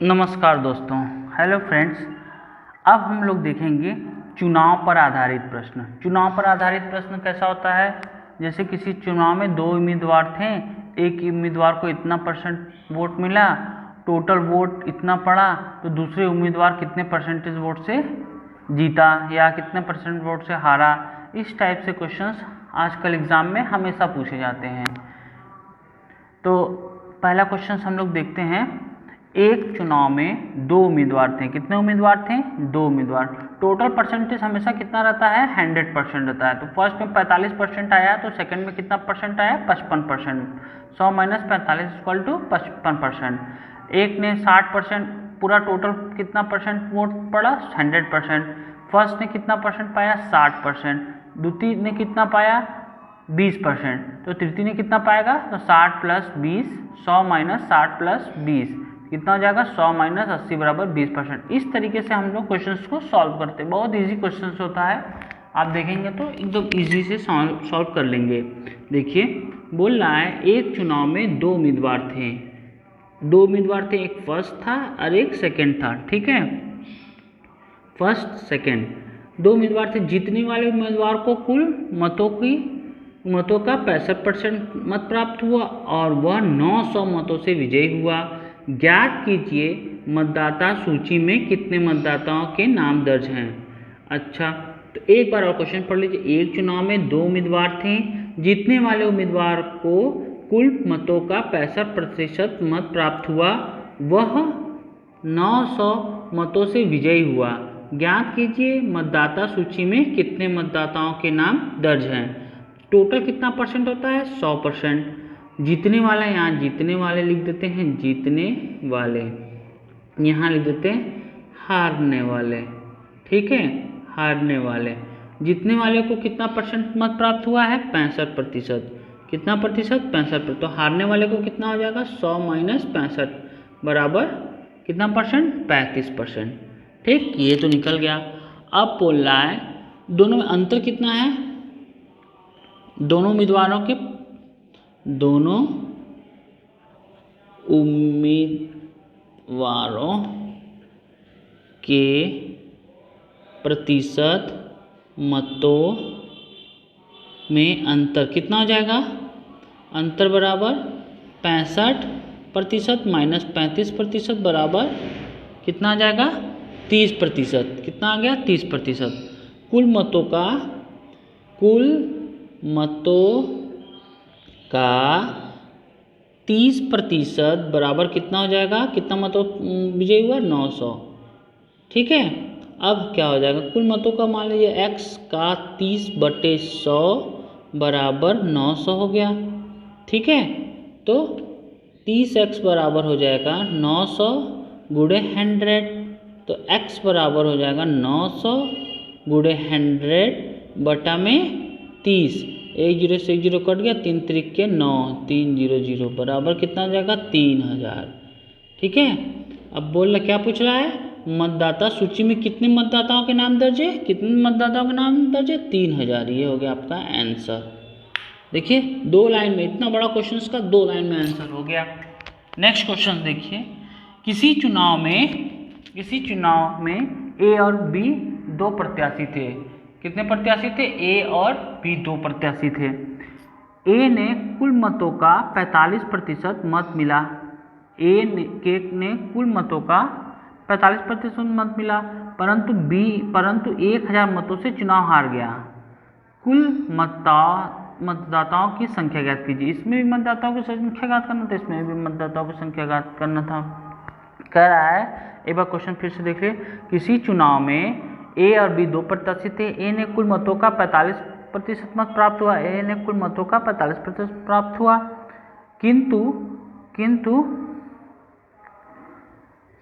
नमस्कार दोस्तों, hello friends. अब हम लोग देखेंगे चुनाव पर आधारित प्रश्न। चुनाव पर आधारित प्रश्न कैसा होता है? जैसे किसी चुनाव में दो उम्मीदवार थे, एक उम्मीदवार को इतना परसेंट वोट मिला, टोटल वोट इतना पड़ा, तो दूसरे उम्मीदवार कितने परसेंटेज वोट से जीता या कितने परसेंट वोट से हारा। इस टाइप से क्वेश्चंस आजकल एग्ज़ाम में हमेशा पूछे जाते हैं। तो पहला क्वेश्चन हम लोग देखते हैं। एक चुनाव में दो उम्मीदवार थे। कितने उम्मीदवार थे? दो उम्मीदवार। टोटल परसेंटेज हमेशा कितना रहता है? 100% रहता है। तो फर्स्ट में 45% आया, तो सेकंड में कितना परसेंट आया? 55%। 100 माइनस 45 इक्वल टू 55%। एक ने 60%, पूरा टोटल कितना परसेंट वोट पड़ा? 100%। फर्स्ट ने कितना परसेंट पाया? 60%। द्वितीय ने कितना पाया? 20%। तो तृतीय ने कितना पाएगा? तो 60 प्लस 20, 100 माइनस 60 प्लस 20 कितना हो जाएगा? 100 माइनस 80 बराबर 20%। इस तरीके से हम लोग क्वेश्चंस को सॉल्व करते हैं। बहुत इजी क्वेश्चंस होता है, आप देखेंगे तो एकदम इजी से सॉल्व कर लेंगे। देखिए, बोल रहा है एक चुनाव में दो उम्मीदवार थे। दो उम्मीदवार थे, एक फर्स्ट था और एक सेकेंड था। ठीक है, फर्स्ट सेकेंड दो उम्मीदवार थे। जीतने वाले उम्मीदवार को कुल मतों का 65% मत प्राप्त हुआ और वह 900 मतों से विजयी हुआ। ज्ञात कीजिए मतदाता सूची में कितने मतदाताओं के नाम दर्ज हैं। अच्छा, तो एक बार और क्वेश्चन पढ़ लीजिए। एक चुनाव में दो उम्मीदवार थे। जीतने वाले उम्मीदवार को कुल मतों का 65% मत प्राप्त हुआ, वह 900 मतों से विजयी हुआ। ज्ञात कीजिए मतदाता सूची में कितने मतदाताओं के नाम दर्ज हैं। टोटल कितना परसेंट होता है? 100%। जीतने वाला, यहाँ जीतने वाले लिख देते हैं, जीतने वाले। यहाँ लिख देते हैं हारने वाले। ठीक है, हारने वाले। जीतने वाले को कितना परसेंट मत प्राप्त हुआ है? 65%। कितना प्रतिशत? 65%। तो हारने वाले को कितना हो जाएगा? 100 माइनस 65 बराबर कितना परसेंट? 35%। ठीक, ये तो निकल गया। अब बोल रहा है दोनों में अंतर कितना है? दोनों उम्मीदवारों के प्रतिशत मतों में अंतर कितना हो जाएगा? अंतर बराबर 65% माइनस 35% बराबर कितना आ जाएगा? 30%। कितना आ गया? 30%। कुल मतों का 30% बराबर कितना हो जाएगा? कितना मतों विजयी हुआ? 900। ठीक है, अब क्या हो जाएगा? कुल मतों का मान लीजिए x का 30/100 बराबर 900 हो गया। ठीक है, तो 30x बराबर हो जाएगा 900 गुणे 100। तो x बराबर हो जाएगा 900 गुणे 100 बटा में 30। एक जीरो से एक जीरो कट गया, 3 त्रिक के 9, 300 बराबर कितना हो जाएगा? 3000। ठीक है, अब बोल रहा क्या पूछ रहा है? मतदाता सूची में कितने मतदाताओं के नाम दर्ज है? कितने मतदाताओं के नाम दर्ज है? 3000। ये हो गया आपका आंसर। देखिए, दो लाइन में, इतना बड़ा क्वेश्चन का दो लाइन में आंसर हो गया। नेक्स्ट क्वेश्चन देखिए। किसी चुनाव में ए और बी दो प्रत्याशी थे। कितने प्रत्याशी थे? ए और बी दो प्रत्याशी थे। ए ने कुल मतों का 45% मत मिला। ने कुल मतों का 45% मत मिला, परंतु 1000 मतों से चुनाव हार गया। कुल मतदाताओं की संख्या ज्ञात कीजिए। इसमें भी मतदाताओं की संख्या ज्ञात करना था, इसमें भी मतदाताओं की संख्या ज्ञात करना था। कह रहा है, एक बार क्वेश्चन फिर से देख लीजिए। किसी चुनाव में ए और बी दो प्रत्याशी थे। ए ने कुल मतों का 45% मत प्राप्त हुआ। ए ने कुल मतों का 45% प्राप्त हुआ,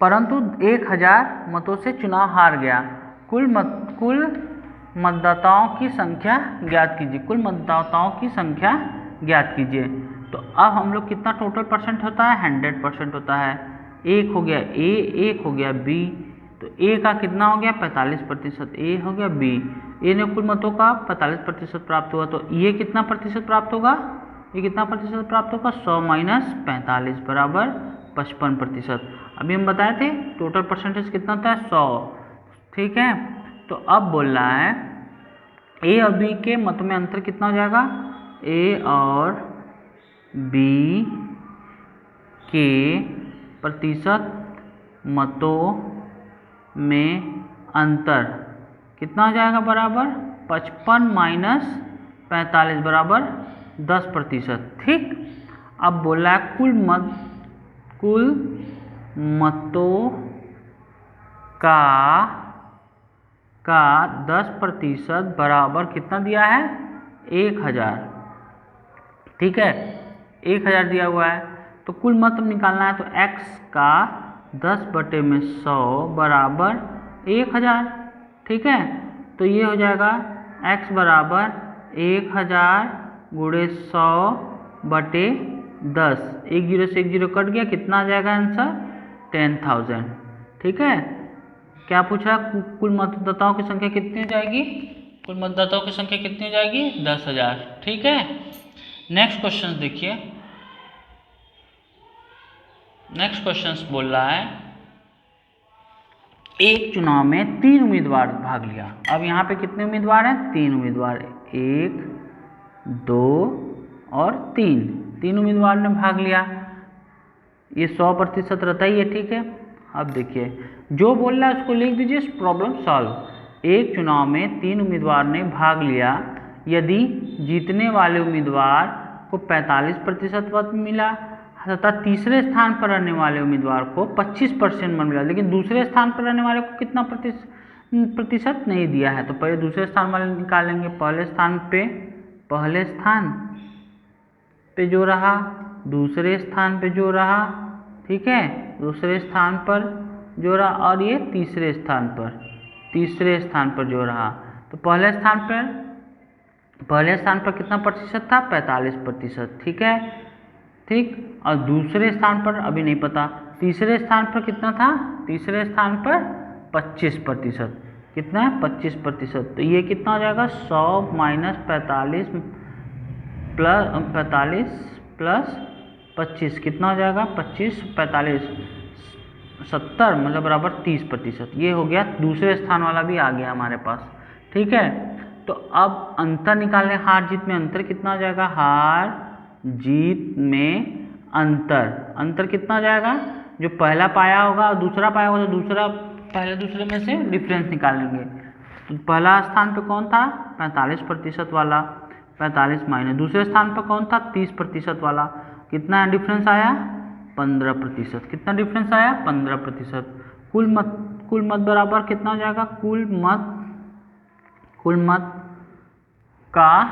परंतु 1000 मतों से चुनाव हार गया। कुल मतदाताओं की संख्या ज्ञात कीजिए। कुल मतदाताओं की संख्या ज्ञात कीजिए। तो अब हम लोग कितना टोटल परसेंट होता है? 100% होता है। एक हो गया ए, एक हो गया बी। तो ए का कितना हो गया? 45%। ए हो गया बी। ए ने कुल मतों का 45% प्राप्त हुआ, तो ये कितना प्रतिशत प्राप्त होगा? ये कितना प्रतिशत प्राप्त होगा? 100 माइनस 45 बराबर 55%। अभी हम बताए थे टोटल परसेंटेज कितना था 100, ठीक है। तो अब बोल रहा है ए और बी के मतों में अंतर कितना हो जाएगा, ए और बी के प्रतिशत मतों में अंतर कितना हो जाएगा, बराबर 55 माइनस 45 बराबर 10%, ठीक। अब बोला है कुल मतों का 10% बराबर कितना दिया है, 1000, ठीक है, 1000 दिया हुआ है। तो कुल मत निकालना है, तो x का 10/100 बराबर 1000, ठीक है। तो ये हो जाएगा x बराबर 1000 गुणे 100/10, 1 0 से 1 0 कट गया, कितना आ जाएगा आंसर 10,000, ठीक है। क्या पूछ रहा है, कुल मतदाताओं की संख्या कितनी हो जाएगी, कुल मतदाताओं की संख्या कितनी हो जाएगी 10,000, ठीक है। नेक्स्ट क्वेश्चन देखिए, नेक्स्ट क्वेश्चन बोल रहा है एक चुनाव में 3 उम्मीदवार भाग लिया। अब यहाँ पे कितने उम्मीदवार हैं, 3 उम्मीदवार, 1 2 और 3 उम्मीदवार ने भाग लिया। ये 100% रहता ही है, ठीक है। अब देखिए जो बोल रहा है उसको लिख दीजिए, प्रॉब्लम सॉल्व। एक चुनाव में 3 उम्मीदवार ने भाग लिया, यदि जीतने वाले उम्मीदवार को 45% मत मिला तथा तीसरे स्थान पर रहने वाले उम्मीदवार को 25% मत मिला, लेकिन दूसरे स्थान पर रहने वाले को कितना प्रतिशत नहीं दिया है, तो पहले दूसरे स्थान वाले निकालेंगे। पहले स्थान पे जो रहा, दूसरे स्थान पे जो रहा, ठीक है, दूसरे स्थान पर जो रहा, और ये तीसरे स्थान पर जो रहा। तो पहले स्थान पर कितना प्रतिशत था, 45%, ठीक है, ठीक। और दूसरे स्थान पर अभी नहीं पता, तीसरे स्थान पर कितना था, तीसरे स्थान पर 25%, कितना है 25%। तो ये कितना हो जाएगा 100 माइनस 45 प्लस 25 कितना हो जाएगा, 25 45 70 मतलब बराबर 30%। ये हो गया, दूसरे स्थान वाला भी आ गया हमारे पास, ठीक है। तो अब अंतर निकालने, हार जीत में अंतर कितना हो जाएगा, हार जीत में अंतर कितना हो जाएगा, जो पहला पाया होगा और दूसरा पाया होगा, तो दूसरा पहले दूसरे में से डिफरेंस निकालेंगे। तो पहला स्थान पे कौन था 45% वाला, 45 माइनस दूसरे स्थान पर कौन था 30% वाला, कितना डिफरेंस आया 15%, कितना डिफरेंस आया 15%। कुल मत बराबर कितना हो जाएगा, कुल मत का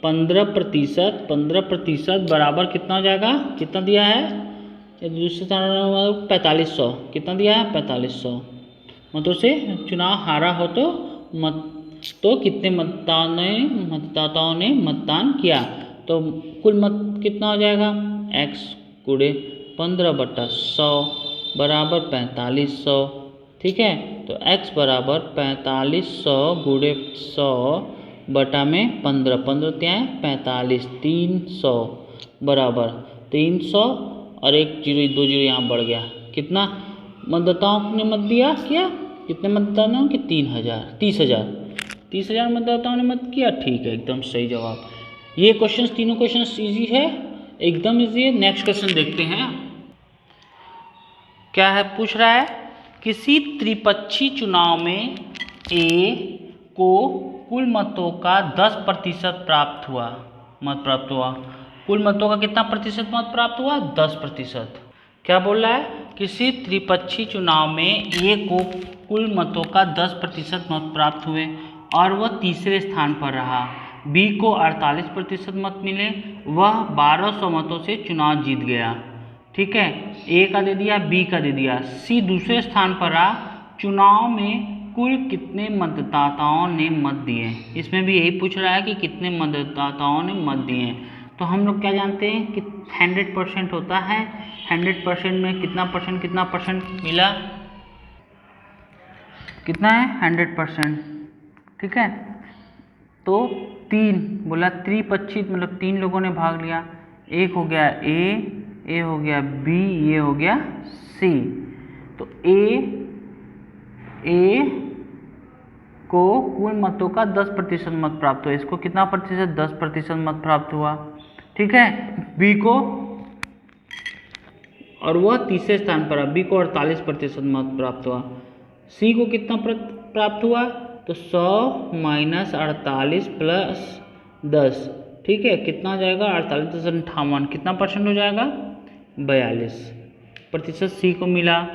15% बराबर कितना हो जाएगा, कितना दिया है, दूसरे स्थान 4500, कितना दिया है 4500। मतों से चुनाव हारा हो तो कितने मतदाताओं ने मतदान किया, तो कुल मत कितना हो जाएगा, x गुणे 15/100 बराबर 4500, ठीक है। तो x बराबर 4500 गुणे 100 बटा में 15 क्या है 45, 300 बराबर 300 और 1 0 2 0 यहाँ बढ़ गया, कितना मतदाताओं ने मत दिया, किया कितने मतदाताओं की 30,000 मतदाताओं ने मत किया, ठीक है, एकदम सही जवाब। ये क्वेश्चन तीनों क्वेश्चन इजी है, एकदम इजी है। नेक्स्ट क्वेश्चन देखते हैं क्या है, पूछ रहा है किसी त्रिपक्षीय चुनाव में ए को कुल मतों का 10% प्राप्त हुआ, कुल मतों का कितना प्रतिशत मत प्राप्त हुआ 10%। क्या बोल रहा है, किसी त्रिपक्षीय चुनाव में ए को कुल मतों का 10% मत प्राप्त हुए और वह तीसरे स्थान पर रहा, बी को 48% मत मिले, वह 1200 मतों से चुनाव जीत गया, ठीक है। ए का दे दिया, बी का दे दिया, सी दूसरे स्थान पर रहा, चुनाव में कुल कितने मतदाताओं ने मत दिए, इसमें भी यही पूछ रहा है कि कितने मतदाताओं ने मत दिए। तो हम लोग क्या जानते हैं कि 100% होता है, 100% में कितना परसेंट मिला, कितना है 100%, ठीक है। तो 3 बोला त्रिपक्षीय मतलब 3 लोगों ने भाग लिया, एक हो गया ए हो गया बी, ये हो गया सी। तो ए को कुल मतों का 10% मत प्राप्त हुआ, इसको कितना प्रतिशत, 10% मत प्राप्त हुआ, ठीक है। बी को, और वह तीसरे स्थान पर, बी को 48% मत प्राप्त हुआ। सी को कितना प्राप्त हुआ, तो 100 - 48 + 10, ठीक है, कितना हो जाएगा 48.58, कितना परसेंट हो जाएगा 42% सी को मिला।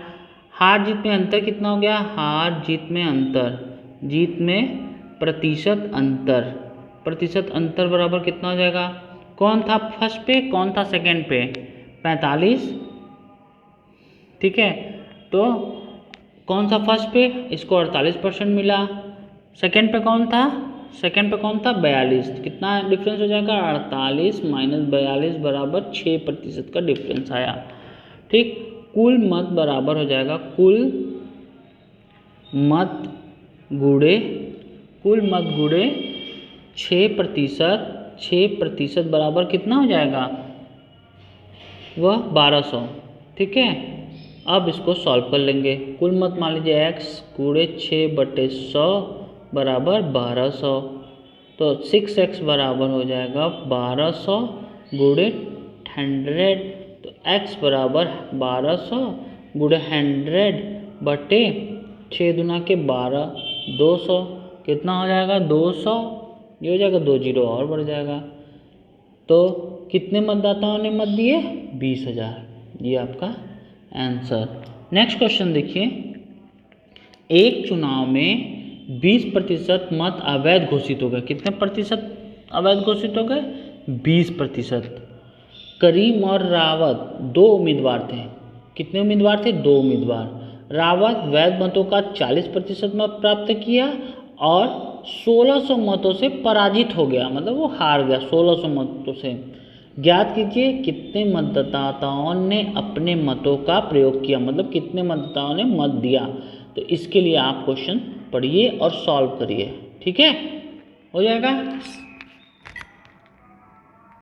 हार जीत में अंतर कितना हो गया, हार जीत में अंतर, जीत में प्रतिशत अंतर बराबर कितना हो जाएगा, कौन था फर्स्ट पे, कौन था सेकंड पे, 45, ठीक है। तो कौन सा फर्स्ट पे, इसको 48% मिला, सेकंड पे कौन था, 42, कितना डिफरेंस हो जाएगा 48 - 42 बराबर 6% का डिफरेंस आया, ठीक। कुल मत बराबर हो जाएगा, कुल मत गुणे 6%, 6% बराबर कितना हो जाएगा, वह 1200, ठीक है। अब इसको सॉल्व कर लेंगे। कुल मत मान लीजिए x गुणे 6/100 बराबर 1200, तो 6x बराबर हो जाएगा 1200 गुणे 100, तो x बराबर 1200 गुणे 100/6 दूना के 12, 200, कितना हो जाएगा 200, ये हो जाएगा 2 जीरो और बढ़ जाएगा। तो कितने मतदाताओं ने मत दिए, 20,000, ये आपका आंसर। नेक्स्ट क्वेश्चन देखिए, एक चुनाव में 20% मत अवैध घोषित हो गए, कितने प्रतिशत अवैध घोषित हो गए, 20%। करीम और रावत 2 उम्मीदवार थे, कितने उम्मीदवार थे, 2 उम्मीदवार। रावत वैध मतों का 40% मत प्राप्त किया और 1600 मतों से पराजित हो गया, मतलब वो हार गया 1600 मतों से। ज्ञात कीजिए कितने मतदाताओं ने अपने मतों का प्रयोग किया, मतलब कितने मतदाताओं ने मत दिया। तो इसके लिए आप क्वेश्चन पढ़िए और सॉल्व करिए, ठीक है, हो जाएगा।